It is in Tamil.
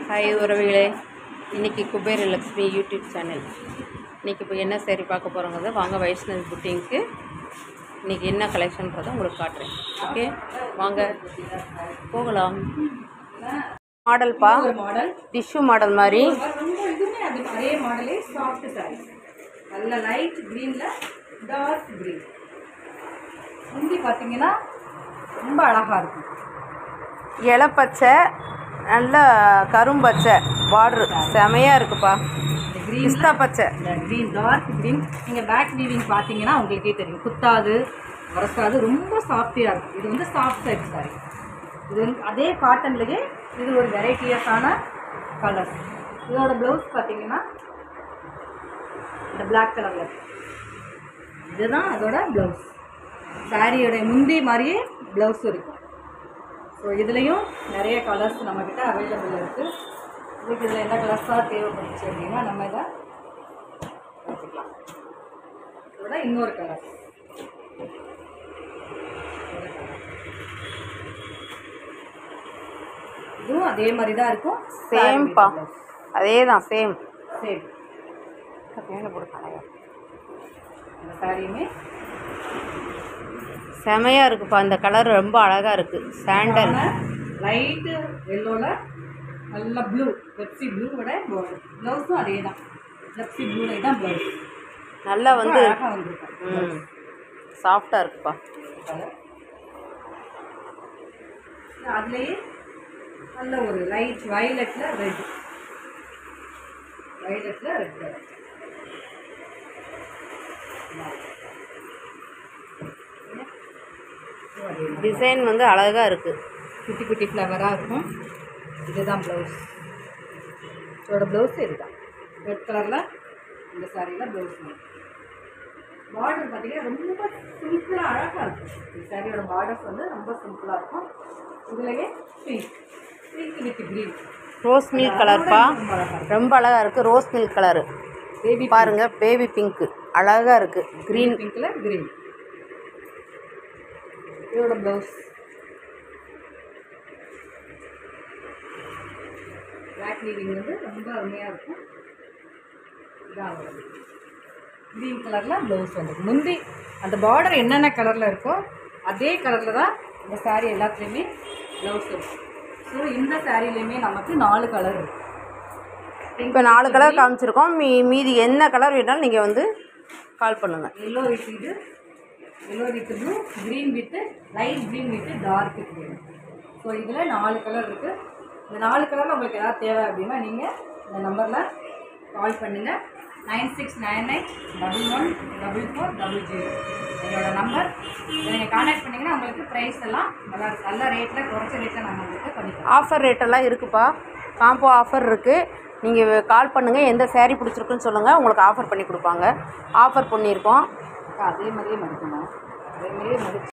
ஹாய் உறவுகளே, இன்றைக்கி குபேரலக்ஷ்மி யூடியூப் சேனல். இன்றைக்கி இப்போ என்ன சேரீ பார்க்க போகிறோங்கிறத வாங்க வைஷ்ணவி புட்டிங்க்கு இன்றைக்கி என்ன கலெக்ஷன்றதை உங்களுக்கு காட்டுறேன். ஓகே, வாங்க போகலாம். மாடல்ப்பா, டிஷ்யூ மாடல் மாதிரி அதே மாடலே சாஃப்ட் சாரீ, நல்ல லைட் க்ரீனில் டார்க் க்ரீன். முந்தி பார்த்தீங்கன்னா ரொம்ப அழகாக இருக்கும். இலப்பச்சை, நல்ல கரும்பச்சை பார்டர் செமையாக இருக்குப்பா. பிஸ்தா பச்சை, இந்த க்ரீன் டார்க் க்ரீன். நீங்கள் பேக் வீவிங் பார்த்தீங்கன்னா உங்களுக்கே தெரியும், குத்தாது உரசாது, ரொம்ப சாஃப்டியாக இருக்கும். இது வந்து சாஃப்ட் டைப் சாரி. இது வந்து அதே காட்டன்லேயே இது ஒரு வெரைட்டியஸான கலர்ஸ். இதோட ப்ளவுஸ் பார்த்தீங்கன்னா இந்த பிளாக் கலரில், இதுதான் அதோட ப்ளவுஸ். சாரியோடைய முந்தி மாதிரியே ப்ளவுஸ் இருக்கும். ஸோ இதுலேயும் நிறைய கலர்ஸ் நம்மக்கிட்ட அவைலபிள் இருக்குது. உங்களுக்கு இதில் எந்த கலர்ஸாக தேவைப்பட்டுச்சு அப்படின்னா நம்ம இதை வச்சுக்கலாம். இதோட இன்னொரு கலர், இதுவும் அதே மாதிரி தான் இருக்கும். சேம்ப்பா, அதே தான், சேம் சேம். மேலே போடுறாங்க. இந்த சாரியுமே செமையாக இருக்குப்பா. இந்த கலர் ரொம்ப அழகாக இருக்குது. சாண்டல் லைட்டு எல்லோவில் நல்ல ப்ளூ, பெப்சி ப்ளூவோட ப்ளவுஸும் அதே தான். பெப்சி ப்ளூவில் தான் ப்ளவுஸ். நல்லா வந்து அழகாக வந்துருக்கும். சாஃப்டாக இருக்குப்பா. அதுலேயே நல்ல ஒரு லைட் வயலட்டில் ரெட், வயலட்டில் ரெட் கலர். டிசைன் வந்து அழகாக இருக்குது. குட்டி குட்டி ஃப்ளவராக இருக்கும். இதுதான் ப்ளவுஸ். இதோட ப்ளவுஸ் இதுதான், ரெட் கலரில் இந்த சாரியில் ப்ளவுஸ். பார்டர் பார்த்தீங்கன்னா ரொம்ப சிம்பிளாக அழகாக இருக்கும். இந்த சாரியோட பார்டர்ஸ் வந்து ரொம்ப சிம்பிளாக இருக்கும். இதுலேயே pink, pink with green, rose milk கலர்ப்பா, ரொம்ப அழகாக இருக்குது. ரோஸ் மில்க் கலரு பேபி பாருங்கள், பேபி பிங்க்கு அழகாக இருக்குது. க்ரீன் பிங்க்கில் க்ரீன். இதோட ப்ளவுஸ் பிளாக் வீவிங் வந்து ரொம்ப அருமையாக இருக்கும். இதான் க்ரீன் கலரில் ப்ளவுஸ் வந்துருக்கு. முந்தி அந்த பார்டர் என்னென்ன கலரில் இருக்கோ அதே கலரில் தான் இந்த சாரீ எல்லாத்துலேயுமே ப்ளவுஸ் இருக்கும். ஸோ இந்த சாரீலேயுமே நமக்கு 4 கலர் இருக்குது. இப்போ 4 கலர் காமிச்சிருக்கோம். மீதி என்ன கலர் வேணாலும் நீங்கள் வந்து கால் பண்ணுங்கள். எல்லோ வித் இது, yellow with blue, green with light green with dark green. So இதில் 4 கலர் இருக்குது. இந்த 4 கலரில் உங்களுக்கு ஏதாவது தேவை அப்படின்னா நீங்கள் இந்த நம்பரில் கால் பண்ணுங்கள். 9699114400 என்னோட நம்பர். நீங்கள் கான்டாக்ட் பண்ணிங்கன்னா உங்களுக்கு ப்ரைஸ் எல்லாம் நல்ல ரேட்டில், குறைச்ச ரேட்டில் நாங்கள் உங்களுக்கு பண்ணிக்கலாம். ஆஃபர் ரேட்டெல்லாம் இருக்குப்பா. காம்போ ஆஃபர் இருக்குது. நீங்கள் கால் பண்ணுங்கள். எந்த சேரீ பிடிச்சிருக்குன்னு சொல்லுங்கள், உங்களுக்கு ஆஃபர் பண்ணி கொடுப்பாங்க. ஆஃபர் பண்ணியிருக்கோம். அதே மாதிரியே மடிக்கணும், அதே மாதிரியே மடிச்சு